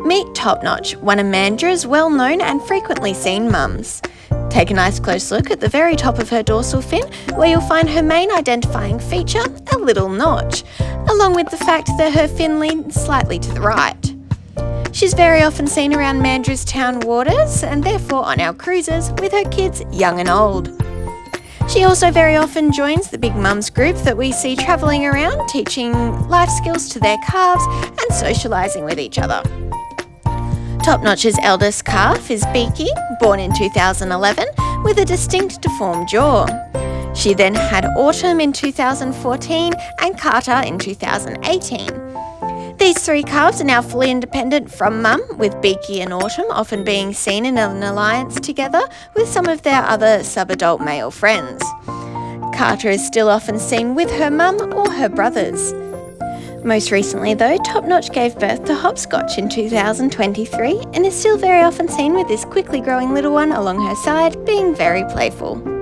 Meet Topnotch, one of Mandra's well-known and frequently seen mums. Take a nice close look at the very top of her dorsal fin, where you'll find her main identifying feature, a little notch, along with the fact that her fin leans slightly to the right. She's very often seen around Mandra's town waters and therefore on our cruises with her kids young and old. She also very often joins the big mums group that we see travelling around, teaching life skills to their calves and socialising with each other. Topnotch's eldest calf is Beaky, born in 2011, with a distinct deformed jaw. She then had Autumn in 2014 and Carter in 2018. These three calves are now fully independent from mum, with Beaky and Autumn often being seen in an alliance together with some of their other sub-adult male friends. Carter is still often seen with her mum or her brothers. Most recently though, Topnotch gave birth to Hopscotch in 2023 and is still very often seen with this quickly growing little one along her side, being very playful.